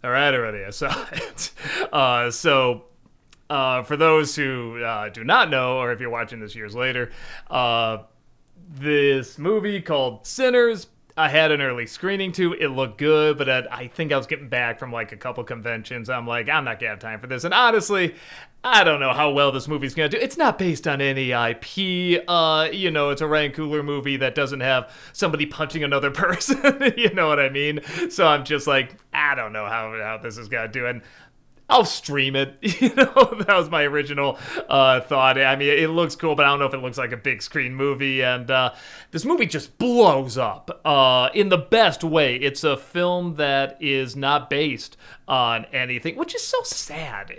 All right, already. I saw it. For those who do not know, or if you're watching this years later, this movie called Sinners, I had an early screening to. It looked good, but I think I was getting back from like a couple conventions. I'm like, I'm not gonna have time for this. And honestly, I don't know how well this movie's gonna do. It's not based on any IP. It's a Ryan Coogler movie that doesn't have somebody punching another person. You know what I mean? So I'm just like, I don't know how this is gonna do. And I'll stream it. That was my original thought. I mean, it looks cool, but I don't know if it looks like a big screen movie. And this movie just blows up in the best way. It's a film that is not based on anything, which is so sad.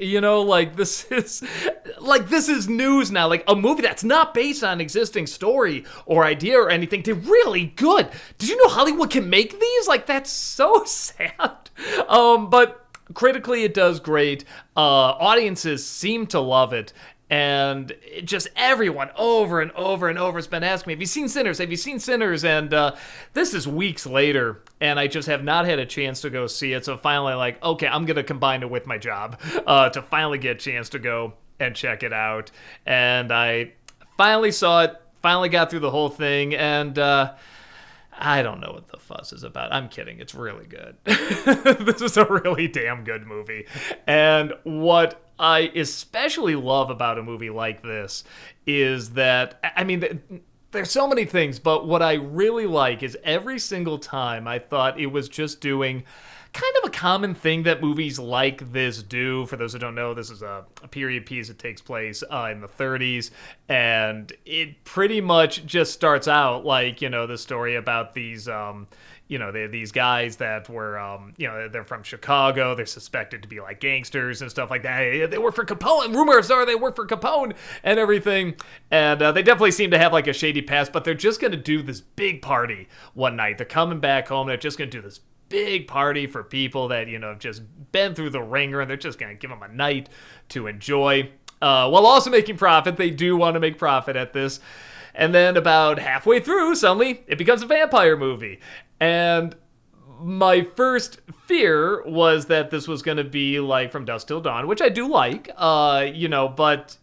This is news now. Like, a movie that's not based on an existing story or idea or anything did really good. Did you know Hollywood can make these? Like, that's so sad. But critically, it does great. Audiences seem to love it. And just everyone over and over and over has been asking me, have you seen Sinners? Have you seen Sinners? And this is weeks later, and I just have not had a chance to go see it. So finally, like, okay, I'm going to combine it with my job to finally get a chance to go and check it out. And I finally saw it, finally got through the whole thing, and I don't know what the fuss is about. I'm kidding. It's really good. This is a really damn good movie. And what I especially love about a movie like this is that, I mean, there's so many things, but what I really like is every single time I thought it was just doing kind of a common thing that movies like this do. For those who don't know, this is a period piece that takes place in the 30s, and it pretty much just starts out like, the story about these these guys that were, they're from Chicago. They're suspected to be like gangsters and stuff like that. They work for Capone. Rumors are they work for Capone and everything. And they definitely seem to have like a shady past, but they're just going to do this big party one night. They're coming back home. They're just going to do this big party for people that, have just been through the ringer, and they're just going to give them a night to enjoy while also making profit. They do want to make profit at this. And then about halfway through, suddenly it becomes a vampire movie. And my first fear was that this was going to be like From Dusk Till Dawn, which I do like, but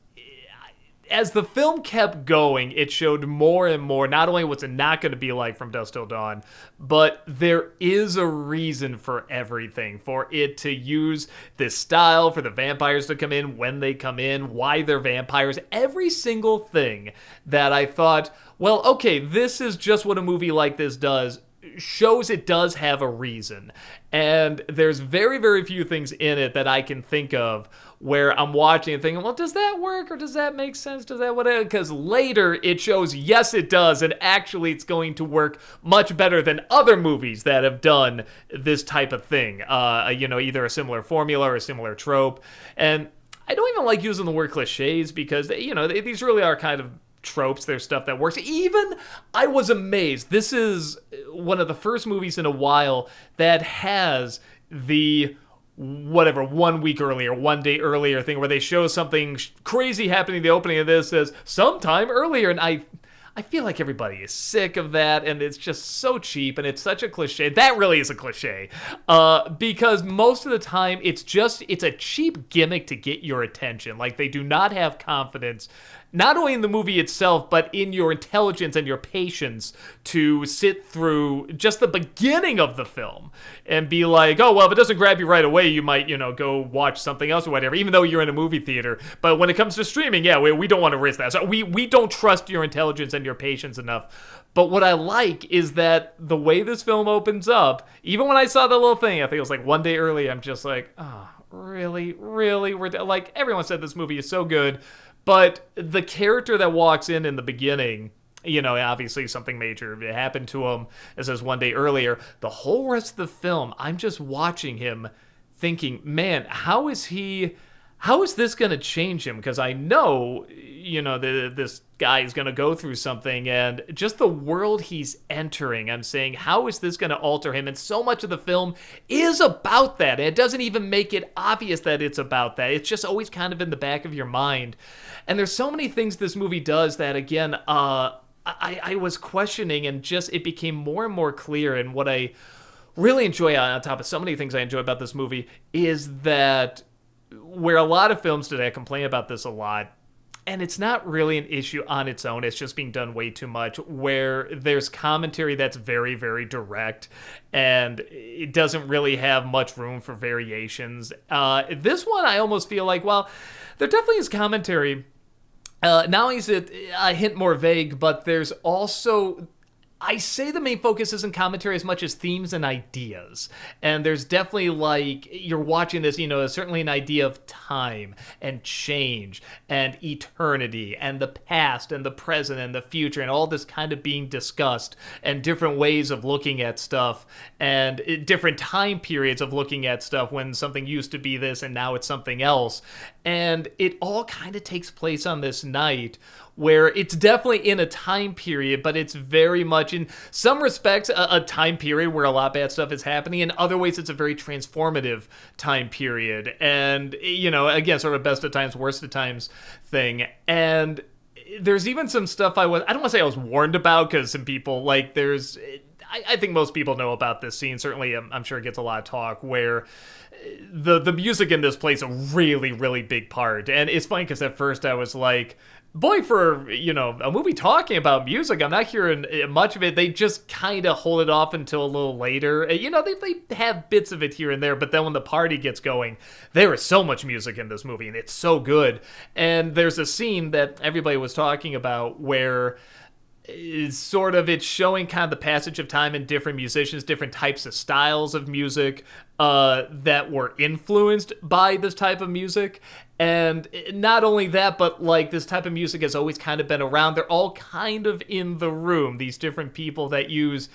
as the film kept going, it showed more and more, not only what's it not going to be like From Dusk Till Dawn, but there is a reason for everything, for it to use this style, for the vampires to come in when they come in, why they're vampires, every single thing that I thought, well, okay, this is just what a movie like this does, shows it does have a reason. And there's very, very few things in it that I can think of where I'm watching and thinking, well, does that work, or does that make sense? Does that whatever? Because later it shows, yes, it does, and actually it's going to work much better than other movies that have done this type of thing. Either a similar formula or a similar trope. And I don't even like using the word cliches because, these really are kind of tropes. There's stuff that works. Even I was amazed. This is one of the first movies in a while that has the 1 week earlier, 1 day earlier thing where they show something crazy happening in the opening of this as sometime earlier. And I feel like everybody is sick of that, and it's just so cheap, and it's such a cliche. That really is a cliche, because most of the time it's a cheap gimmick to get your attention. Like, they do not have confidence, not only in the movie itself, but in your intelligence and your patience to sit through just the beginning of the film and be like, oh, well, if it doesn't grab you right away, you might, go watch something else or whatever, even though you're in a movie theater. But when it comes to streaming, yeah, we don't want to risk that. So we don't trust your intelligence and your patience enough. But what I like is that the way this film opens up, even when I saw the little thing, I think it was like 1 day early, I'm just like, oh, really? Like, everyone said this movie is so good. But the character that walks in the beginning, obviously something major happened to him, as says 1 day earlier. The whole rest of the film, I'm just watching him thinking, man, how is this going to change him? Because I know, this guy is going to go through something, and just the world he's entering, I'm saying, how is this going to alter him? And so much of the film is about that. And it doesn't even make it obvious that it's about that. It's just always kind of in the back of your mind. And there's so many things this movie does that, again, I was questioning, and just it became more and more clear. And what I really enjoy, on top of so many things I enjoy about this movie, is that where a lot of films today, I complain about this a lot, and it's not really an issue on its own, it's just being done way too much, where there's commentary that's very, very direct, and it doesn't really have much room for variations. This one, I almost feel like, well, there definitely is commentary. Not only is it a hint more vague, but there's also, I say the main focus isn't commentary as much as themes and ideas. And there's definitely, like, you're watching this, certainly an idea of time and change and eternity and the past and the present and the future and all this kind of being discussed, and different ways of looking at stuff and different time periods of looking at stuff, when something used to be this and now it's something else. And it all kind of takes place on this night, where it's definitely in a time period, but it's very much, in some respects, a time period where a lot of bad stuff is happening. In other ways, it's a very transformative time period. And, again, sort of best of times, worst of times thing. And there's even some stuff I don't want to say I was warned about, because some people, like, I think most people know about this scene. Certainly, I'm sure it gets a lot of talk, where the music in this plays a really, really big part. And it's funny, because at first I was like, boy, for, a movie talking about music, I'm not hearing much of it. They just kind of hold it off until a little later. They have bits of it here and there, but then when the party gets going, there is so much music in this movie, and it's so good. And there's a scene that everybody was talking about where it's showing kind of the passage of time and different musicians, different types of styles of music that were influenced by this type of music. And not only that, but, like, this type of music has always kind of been around. They're all kind of in the room, these different people that use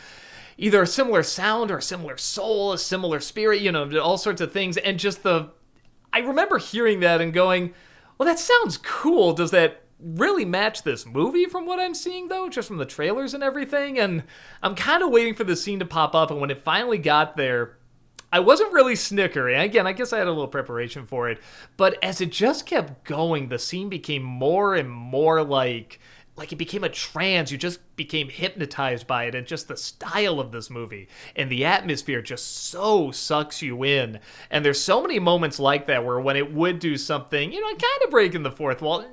either a similar sound or a similar soul, a similar spirit, all sorts of things. And just I remember hearing that and going, well, that sounds cool. Does that really match this movie from what I'm seeing, though, just from the trailers and everything? And I'm kind of waiting for the scene to pop up, and when it finally got there, I wasn't really snickering. Again, I guess I had a little preparation for it, but as it just kept going, the scene became more and more like it became a trance. You just became hypnotized by it, and just the style of this movie and the atmosphere just so sucks you in. And there's so many moments like that, where when it would do something, kind of breaking the fourth wall,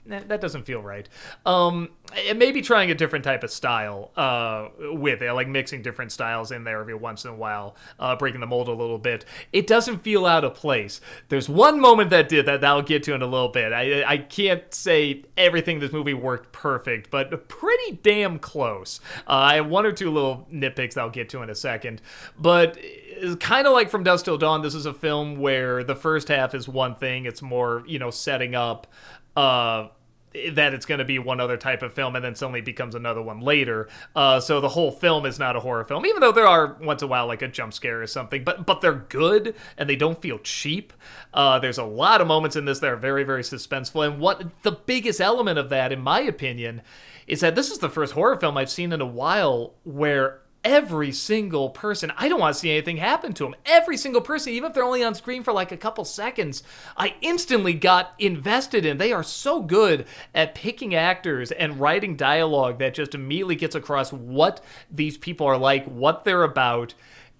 that doesn't feel right. And maybe trying a different type of style with it, like mixing different styles in there every once in a while, breaking the mold a little bit. It doesn't feel out of place. There's one moment that did that I'll get to in a little bit. I can't say everything in this movie worked perfect, but pretty damn close. I have one or two little nitpicks I'll get to in a second. But kind of like From Dusk Till Dawn, this is a film where the first half is one thing. It's more, setting up that it's going to be one other type of film, and then suddenly becomes another one later. So the whole film is not a horror film, even though there are once in a while like a jump scare or something, but they're good and they don't feel cheap. There's a lot of moments in this that are very, very suspenseful. And what the biggest element of that, in my opinion, is that this is the first horror film I've seen in a while where every single person, I don't want to see anything happen to them. Every single person, even if they're only on screen for like a couple seconds, I instantly got invested in. They are so good at picking actors and writing dialogue that just immediately gets across what these people are like, what they're about.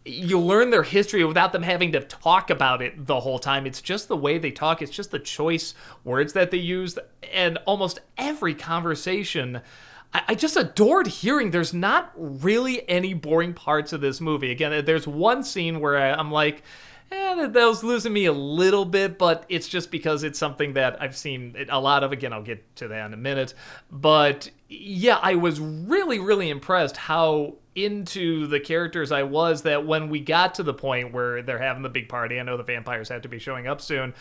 You learn their history without them having to talk about it the whole time. It's just the way they talk. It's just the choice words that they use. And almost every conversation, I just adored hearing. There's not really any boring parts of this movie. Again, there's one scene where I'm like, that was losing me a little bit, but it's just because it's something that I've seen a lot of. Again, I'll get to that in a minute. But yeah, I was really, really impressed how into the characters I was, that when we got to the point where they're having the big party, I know the vampires have to be showing up soon,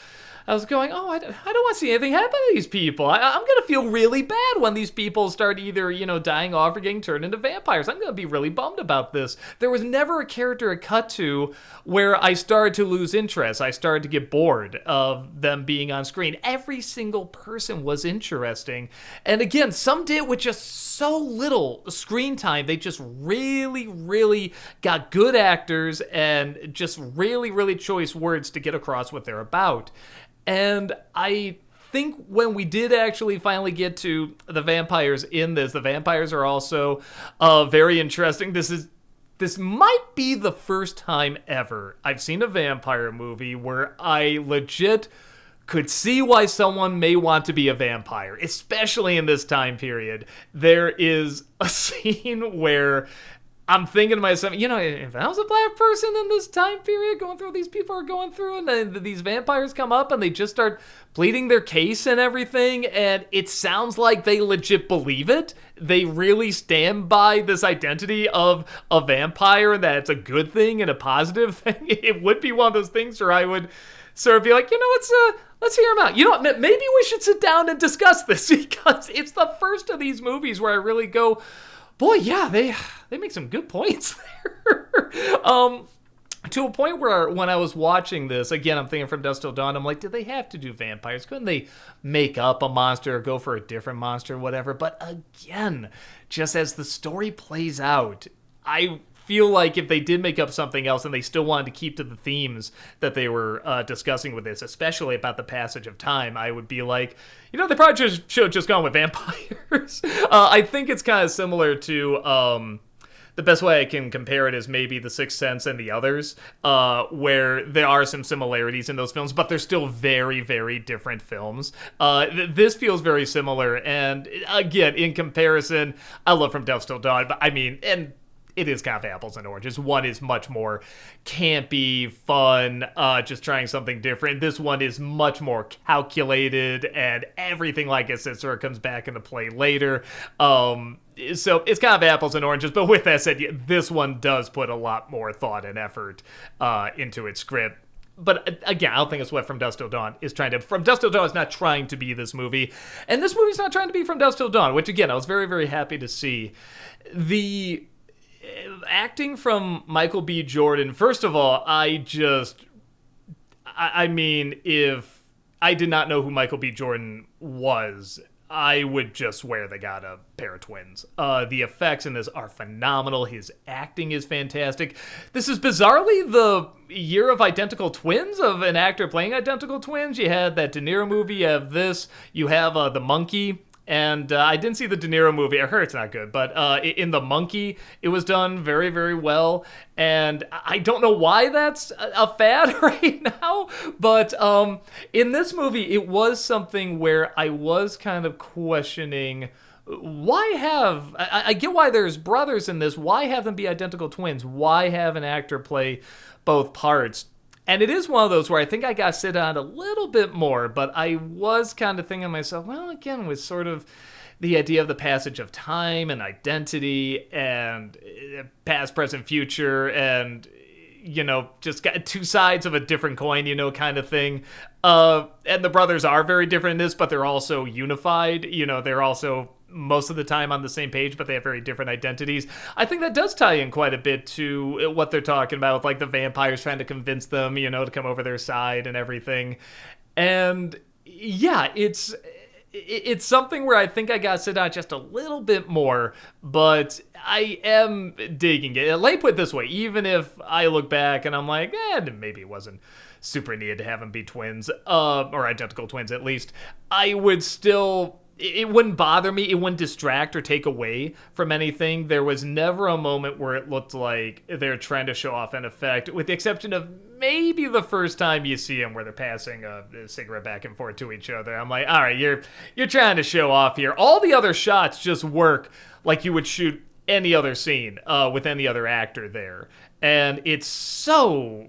I was going, I don't want to see anything happen to these people. I'm going to feel really bad when these people start either, dying off or getting turned into vampires. I'm going to be really bummed about this. There was never a character it cut to where I started to lose interest. I started to get bored of them being on screen. Every single person was interesting. And again, some did with just so little screen time. They just really, really got good actors and just really, really choice words to get across what they're about. And I think when we did actually finally get to the vampires in this, the vampires are also very interesting. This is this might be the first time ever I've seen a vampire movie where I legit could see why someone may want to be a vampire, especially in this time period. There is a scene where I'm thinking to myself, if I was a black person in this time period going through what these people are going through, and then these vampires come up and they just start pleading their case and everything, and it sounds like they legit believe it. They really stand by this identity of a vampire and that it's a good thing and a positive thing. It would be one of those things where I would sort of be like, let's hear him out. Maybe we should sit down and discuss this, because it's the first of these movies where I really go, boy, yeah, they make some good points there. To a point where when I was watching this, again, I'm thinking From Dusk Till Dawn, I'm like, did they have to do vampires? Couldn't they make up a monster or go for a different monster or whatever? But again, just as the story plays out, I feel like if they did make up something else and they still wanted to keep to the themes that they were discussing with this, especially about the passage of time, I would be like, they probably should have just gone with vampires. I think it's kind of similar to the best way I can compare it is maybe The Sixth Sense and the others, where there are some similarities in those films, but they're still very, very different films. This feels very similar, and again, in comparison, I love From Dusk Till Dawn, but I mean, and it is kind of apples and oranges. One is much more campy, fun, just trying something different. This one is much more calculated, and everything, like I said, sort of comes back into play later. So it's kind of apples and oranges, but with that said, this one does put a lot more thought and effort into its script. But again, I don't think it's what From Dusk Till Dawn is trying to... From Dusk Till Dawn is not trying to be this movie, and this movie's not trying to be From Dusk Till Dawn, which again, I was very, very happy to see. The acting from Michael B. Jordan, first of all, I mean, if I did not know who Michael B. Jordan was, I would just swear they got a pair of twins. The effects in this are phenomenal. His acting is fantastic. This is bizarrely the year of identical twins, of an actor playing identical twins. You had that De Niro movie, you have this, you have The Monkey. And I didn't see the De Niro movie. I heard it's not good. But in The Monkey, it was done very, very well. And I don't know why that's a fad right now. But in this movie, it was something where I was kind of questioning, I get why there's brothers in this. Why have them be identical twins? Why have an actor play both parts? And it is one of those where I think I got to sit on a little bit more, but I was kind of thinking to myself, well, again, with sort of the idea of the passage of time and identity and past, present, future, and, just got two sides of a different coin, kind of thing. And the brothers are very different in this, but they're also unified. They're also most of the time on the same page, but they have very different identities. I think that does tie in quite a bit to what they're talking about with like the vampires trying to convince them, to come over their side and everything. And yeah, it's something where I think I gotta sit down just a little bit more, but I am digging it. Let me put it this way, even if I look back and I'm like, maybe it wasn't super needed to have them be twins, or identical twins at least, I would still... It wouldn't bother me. It wouldn't distract or take away from anything. There was never a moment where it looked like they're trying to show off an effect, with the exception of maybe the first time you see them where they're passing a cigarette back and forth to each other. I'm like, all right, you're trying to show off here. All the other shots just work like you would shoot any other scene with any other actor there. And it's so...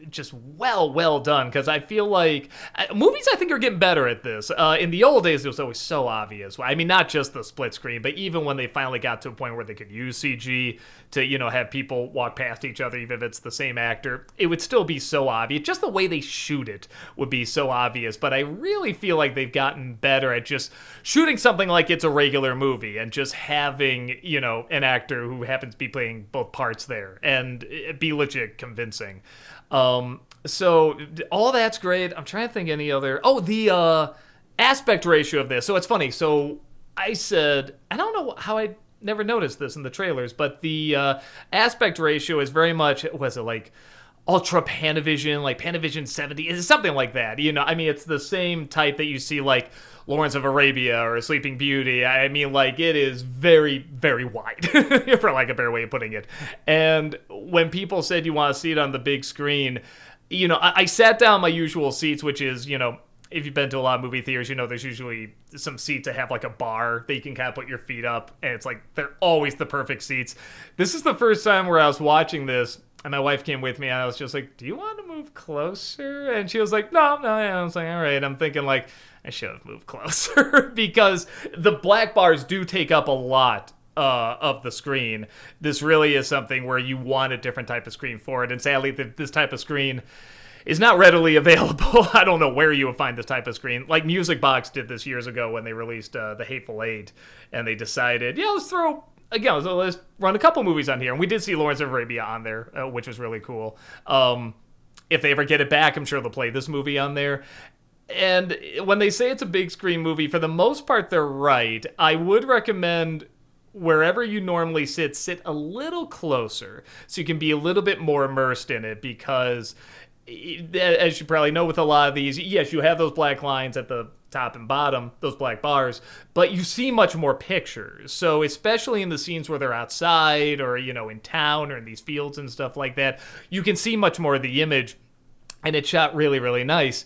just well done, because I feel like movies, I think, are getting better at this. In the old days, it was always so obvious. I mean, not just the split screen, but even when they finally got to a point where they could use CG to, have people walk past each other, even if it's the same actor, it would still be so obvious. Just the way they shoot it would be so obvious. But I really feel like they've gotten better at just shooting something like it's a regular movie and just having, an actor who happens to be playing both parts there and be legit convincing. So all that's great. I'm trying to think any other... the aspect ratio of this. So it's funny. So I said, I don't know how I never noticed this in the trailers, but the aspect ratio is very much, was it like Ultra Panavision, like Panavision 70, it's something like that. I mean, it's the same type that you see like Lawrence of Arabia or Sleeping Beauty. I mean, like, it is very, very wide, for like a better way of putting it. And when people said you want to see it on the big screen, I sat down my usual seats, which is, if you've been to a lot of movie theaters, there's usually some seats that have like a bar that you can kind of put your feet up, and it's like they're always the perfect seats. This is the first time where I was watching this, and my wife came with me, and I was just like, do you want to move closer? And she was like, no. I was like, all right. I'm thinking like, I should have moved closer because the black bars do take up a lot of the screen. This really is something where you want a different type of screen for it, and sadly, this type of screen is not readily available. I don't know where you would find this type of screen. Like Music Box did this years ago when they released The Hateful Eight, and they decided, let's run a couple movies on here. And we did see Lawrence of Arabia on there, which was really cool. If they ever get it back, I'm sure they'll play this movie on there. And when they say it's a big screen movie, for the most part, they're right. I would recommend wherever you normally sit a little closer so you can be a little bit more immersed in it, because as you probably know with a lot of these, yes, you have those black lines at the top and bottom, those black bars, but you see much more pictures. So especially in the scenes where they're outside or, in town or in these fields and stuff like that, you can see much more of the image, and it's shot really, really nice.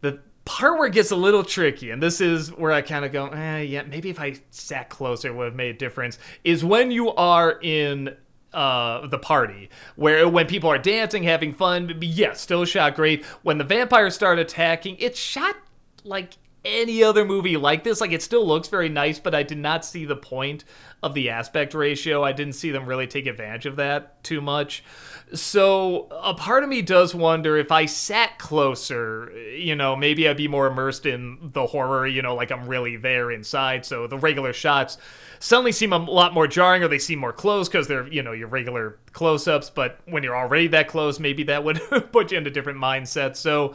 The part where it gets a little tricky, and this is where I kind of go, maybe if I sat closer it would have made a difference, is when you are in the party, where when people are dancing, having fun, yes, still shot great. When the vampires start attacking, it's shot like any other movie like this. Like, it still looks very nice, but I did not see the point of the aspect ratio. I didn't see them really take advantage of that too much. So a part of me does wonder if I sat closer, maybe I'd be more immersed in the horror, like I'm really there inside. So the regular shots suddenly seem a lot more jarring, or they seem more close because they're, your regular close-ups. But when you're already that close, maybe that would put you in a different mindset. So,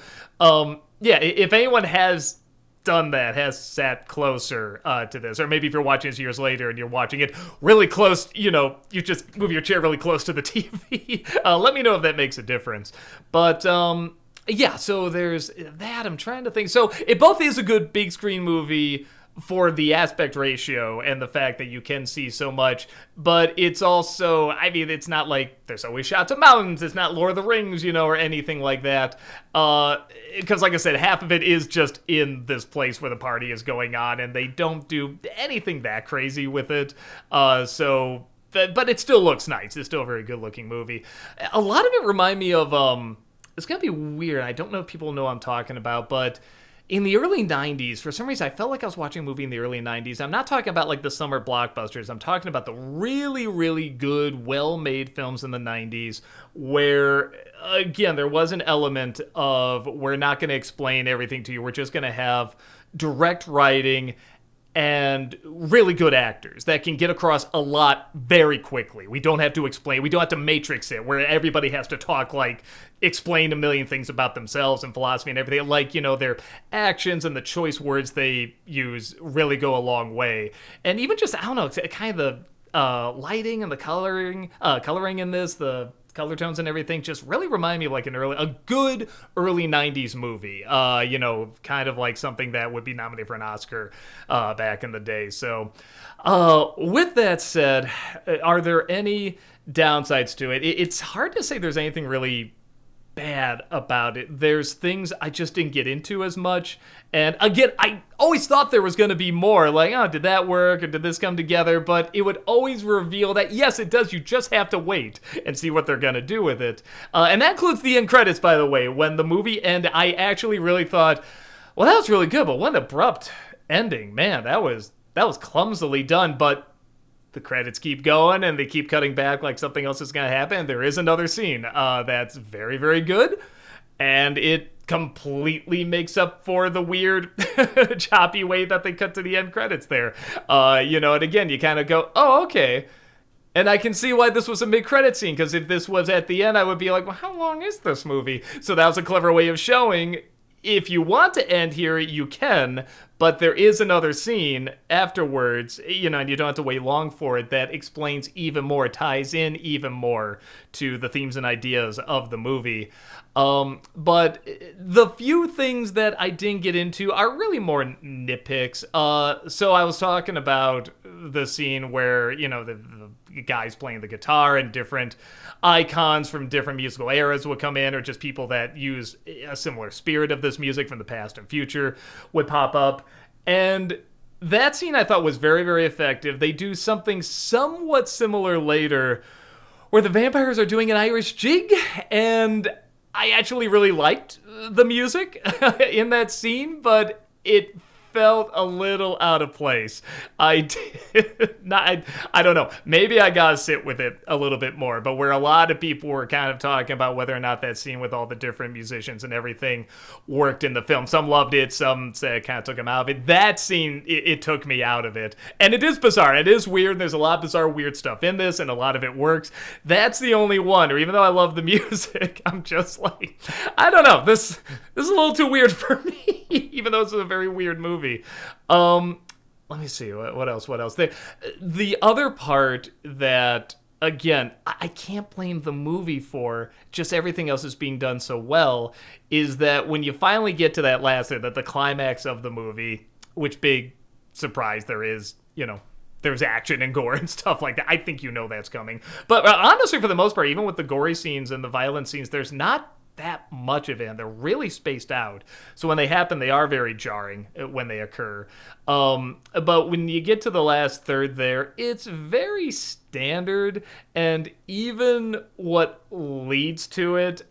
if anyone has done that, has sat closer to this, or maybe if you're watching this years later and you're watching it really close, you just move your chair really close to the TV, let me know if that makes a difference. But so there's that. I'm trying to think. So it both is a good big screen movie for the aspect ratio and the fact that you can see so much, but it's also, I mean, it's not like there's always shots of mountains. It's not Lord of the Rings, or anything like that. Because like I said, half of it is just in this place where the party is going on, and they don't do anything that crazy with it. But it still looks nice. It's still a very good looking movie. A lot of it remind me of, it's gonna be weird. I don't know if people know what I'm talking about, but in the early 90s, for some reason, I felt like I was watching a movie in the early 90s. I'm not talking about like the summer blockbusters. I'm talking about the really, really good, well-made films in the 90s where, again, there was an element of, we're not going to explain everything to you. We're just going to have direct writing and really good actors that can get across a lot very quickly. We don't have to explain. We don't have to matrix it where everybody has to talk like, explain a million things about themselves and philosophy and everything. Like, their actions and the choice words they use really go a long way. And even just, I don't know, kind of the lighting and the coloring in this, the color tones and everything just really remind me of like a good early 90s movie. Kind of like something that would be nominated for an Oscar back in the day. So with that said, are there any downsides to it? It's hard to say there's anything really bad about it. There's things I just didn't get into as much. And again, I always thought there was going to be more. Like, did that work? Or did this come together? But it would always reveal that, yes, it does. You just have to wait and see what they're going to do with it. And that includes the end credits, by the way. When the movie ended, I actually really thought, well, that was really good. But what an abrupt ending. Man, that was clumsily done. But the credits keep going and they keep cutting back like something else is going to happen. There is another scene that's very, very good. And it completely makes up for the weird choppy way that they cut to the end credits there. And again, you kind of go, oh, okay. And I can see why this was a mid-credit scene, because if this was at the end, I would be like, well, how long is this movie? So that was a clever way of showing if you want to end here, you can, but there is another scene afterwards, and you don't have to wait long for it, that explains even more, ties in even more to the themes and ideas of the movie. But the few things that I didn't get into are really more nitpicks. So I was talking about the scene where, the guys playing the guitar and different icons from different musical eras would come in, or just people that use a similar spirit of this music from the past and future would pop up. And that scene I thought was very, very effective. They do something somewhat similar later where the vampires are doing an Irish jig, and I actually really liked the music in that scene, but it felt a little out of place. I don't know. Maybe I gotta sit with it a little bit more, but where a lot of people were kind of talking about whether or not that scene with all the different musicians and everything worked in the film. Some loved it, some said it kind of took them out of it. That scene, it took me out of it. And it is bizarre. It is weird. There's a lot of bizarre, weird stuff in this, and a lot of it works. That's the only one, or even though I love the music, I'm just like, I don't know. This is a little too weird for me, even though it's a very weird movie. Let me see what else. The other part that, again, I can't blame the movie for, just everything else is being done so well, is that when you finally get to that last that the climax of the movie, which, big surprise, there is, there's action and gore and stuff like that. I think that's coming. But honestly, for the most part, even with the gory scenes and the violent scenes, there's not that much of it, and they're really spaced out. So when they happen, they are very jarring when they occur. But when you get to the last third there, it's very standard, and even what leads to it,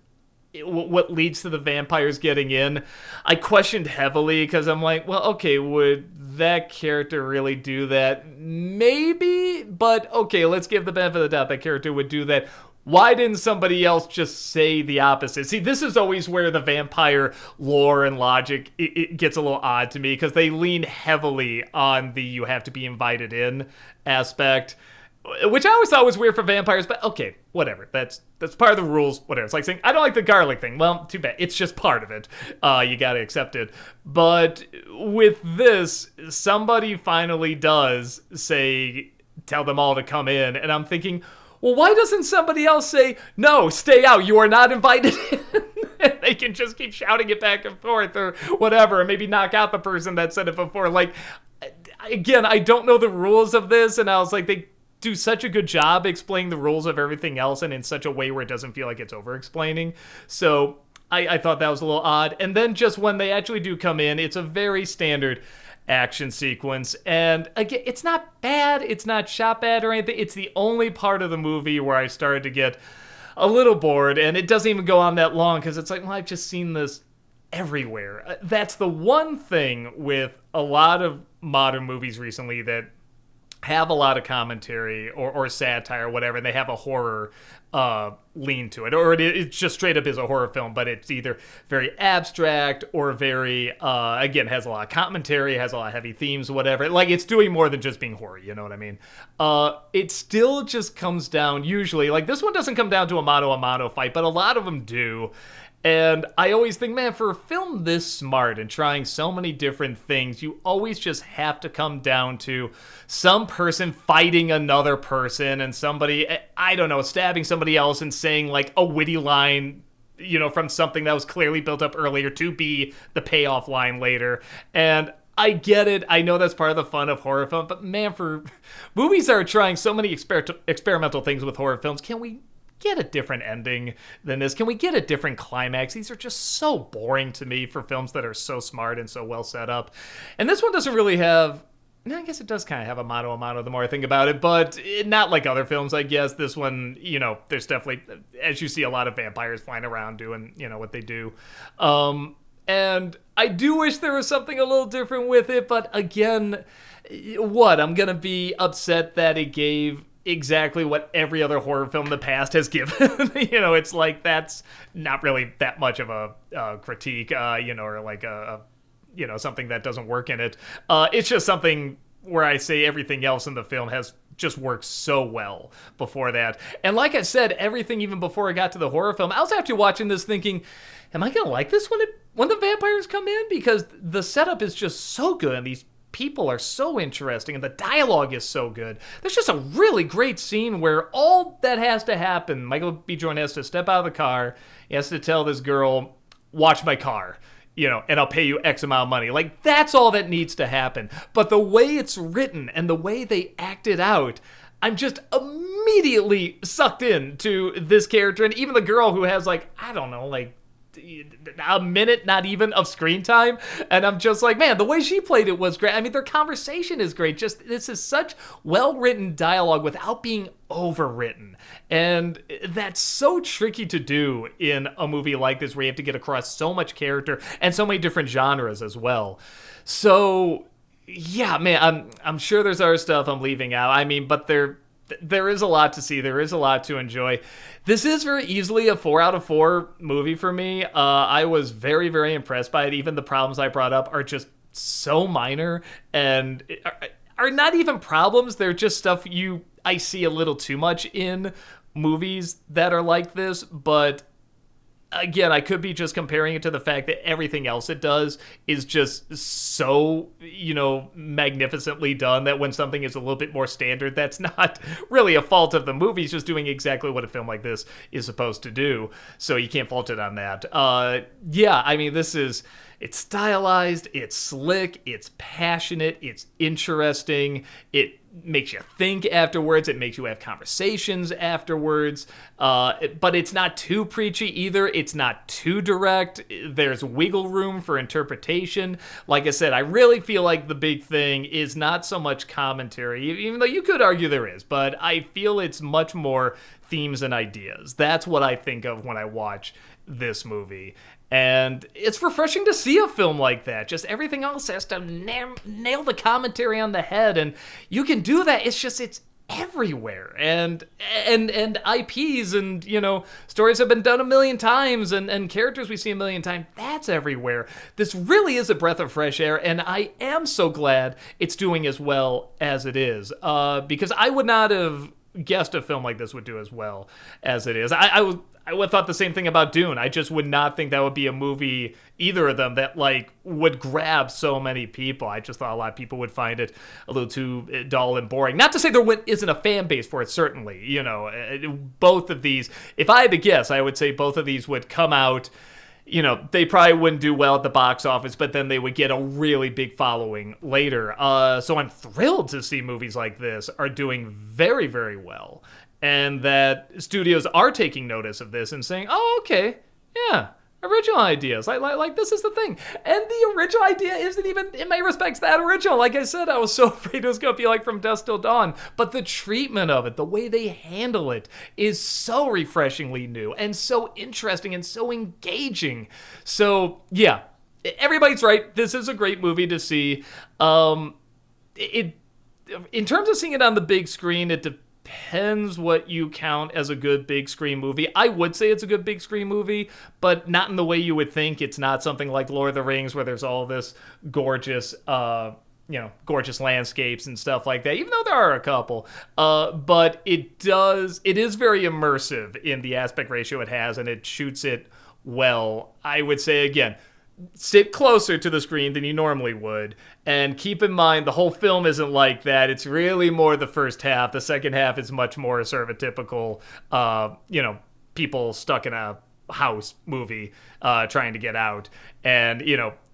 what leads to the vampires getting in, I questioned heavily, because I'm like, well, okay, would that character really do that? Maybe, but okay, let's give the benefit of the doubt that character would do that. Why didn't somebody else just say the opposite? See, this is always where the vampire lore and logic, it gets a little odd to me, because they lean heavily on the you have to be invited in aspect, which I always thought was weird for vampires, but okay, whatever. That's part of the rules, whatever. It's like saying, I don't like the garlic thing. Well, too bad. It's just part of it. You gotta accept it. But with this, somebody finally does say, tell them all to come in, and I'm thinking, well, why doesn't somebody else say, no, stay out, you are not invited in? They can just keep shouting it back and forth or whatever, and maybe knock out the person that said it before. Like, again, I don't know the rules of this, and I was like, they do such a good job explaining the rules of everything else, and in such a way where it doesn't feel like it's over-explaining. So I thought that was a little odd. And then just when they actually do come in, it's a very standard action sequence, and again, it's not bad, it's not shot bad or anything. It's the only part of the movie where I started to get a little bored, and it doesn't even go on that long, because it's like, well, I've just seen this everywhere. That's the one thing with a lot of modern movies recently that have a lot of commentary or satire or whatever, and they have a horror lean to it, or it just straight up is a horror film, but it's either very abstract or very again, has a lot of commentary, has a lot of heavy themes, whatever. Like, it's doing more than just being horror, you know what I mean? It still just comes down, usually, like, this one doesn't come down to a mano fight, but a lot of them do. And I always think, man, for a film this smart and trying so many different things, you always just have to come down to some person fighting another person, and somebody, I don't know, stabbing somebody else and saying like a witty line, from something that was clearly built up earlier to be the payoff line later. And I get it. I know that's part of the fun of horror film, but man, for movies that are trying so many experimental things with horror films, can we get a different ending than this? Can we get a different climax? These are just so boring to me for films that are so smart and so well set up. And this one doesn't really have, I guess it does kind of have a mano the more I think about it, but not like other films, I guess. This one, there's definitely, as you see, a lot of vampires flying around doing, what they do. And I do wish there was something a little different with it, but again, I'm going to be upset that it gave exactly what every other horror film in the past has given. It's like, that's not really that much of a critique, or like a something that doesn't work in it. It's just something where I say everything else in the film has just works so well before that. And like I said, everything even before I got to the horror film, I was after watching this thinking, am I gonna like this when the vampires come in? Because the setup is just so good, and these people are so interesting, and the dialogue is so good. There's just a really great scene where all that has to happen, Michael B. Jordan has to step out of the car, he has to tell this girl, watch my car, and I'll pay you X amount of money. Like, that's all that needs to happen. But the way it's written and the way they act it out, I'm just immediately sucked into this character. And even the girl who has, like, I don't know, like, a minute, not even, of screen time. And I'm just like, man, the way she played it was great. I mean, their conversation is great. Just, this is such well-written dialogue without being overwritten. And that's so tricky to do in a movie like this, where you have to get across so much character and so many different genres as well. So, yeah, man, I'm sure there's other stuff I'm leaving out. I mean, but there is a lot to see. There is a lot to enjoy. This is very easily a 4 out of 4 movie for me. I was very, very impressed by it. Even the problems I brought up are just so minor and are not even problems. They're just stuff I see a little too much in movies that are like this. But again, I could be just comparing it to the fact that everything else it does is just so, magnificently done, that when something is a little bit more standard, that's not really a fault of the movie. It's just doing exactly what a film like this is supposed to do. So you can't fault it on that. Yeah, I mean, it's stylized, it's slick, it's passionate, it's interesting, it makes you think afterwards, it makes you have conversations afterwards, but it's not too preachy either, it's not too direct, there's wiggle room for interpretation. Like I said, I really feel like the big thing is not so much commentary, even though you could argue there is, but I feel it's much more themes and ideas. That's what I think of when I watch this movie. And it's refreshing to see a film like that. Just everything else has to nail the commentary on the head, and you can do that. It's everywhere. And IPs and, stories have been done a million times, and characters we see a million times. That's everywhere. This really is a breath of fresh air, and I am so glad it's doing as well as it is. Because I would not have guessed a film like this would do as well as it is. I would have thought the same thing about Dune. I just would not think that would be a movie, either of them, that would grab so many people. I just thought a lot of people would find it a little too dull and boring. Not to say there isn't a fan base for it, certainly. Both of these, if I had to guess, I would say both of these would come out, they probably wouldn't do well at the box office, but then they would get a really big following later. So I'm thrilled to see movies like this are doing very, very well. And that studios are taking notice of this and saying, oh, okay, yeah, original ideas. Like this is the thing. And the original idea isn't even, in many respects, that original. Like I said, I was so afraid it was going to be like From Dusk Till Dawn. But the treatment of it, the way they handle it, is so refreshingly new and so interesting and so engaging. So, yeah, everybody's right. This is a great movie to see. In terms of seeing it on the big screen, it depends what you count as a good big screen movie. I would say it's a good big screen movie, but not in the way you would think. It's not something like Lord of the Rings where there's all this gorgeous, gorgeous landscapes and stuff like that, even though there are a couple. But it is very immersive in the aspect ratio it has, and it shoots it well. I would say, again, sit closer to the screen than you normally would, and keep in mind the whole film isn't like that. It's really more the first half. The second half is much more sort of a typical, people stuck in a house movie trying to get out. And,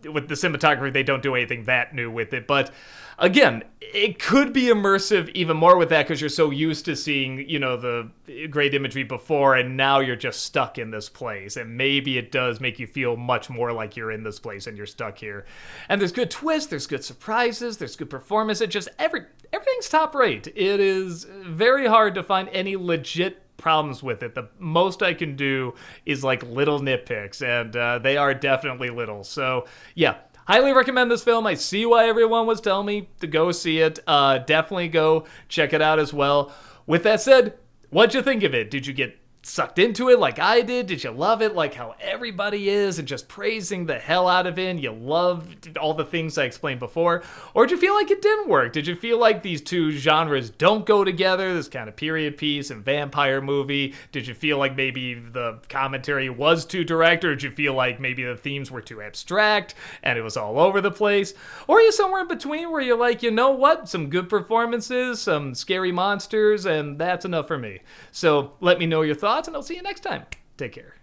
with the cinematography, they don't do anything that new with it. But again, it could be immersive even more with that because you're so used to seeing, the great imagery before, and now you're just stuck in this place. And maybe it does make you feel much more like you're in this place and you're stuck here. And there's good twists, there's good surprises, there's good performance. It just, everything's top rate. It is very hard to find any legit problems with it. The most I can do is little nitpicks, and they are definitely little. So yeah, highly recommend this film. I see why everyone was telling me to go see it. Definitely go check it out as well. With that said, what'd you think of it? Did you get sucked into it like I did? Did you love it like how everybody is and just praising the hell out of it and you loved all the things I explained before? Or did you feel like it didn't work? Did you feel like these two genres don't go together, this kind of period piece and vampire movie? Did you feel like maybe the commentary was too direct, or did you feel like maybe the themes were too abstract and it was all over the place? Or are you somewhere in between where you're like, you know what, some good performances, some scary monsters, and that's enough for me? So let me know your thoughts, and I'll see you next time. Take care.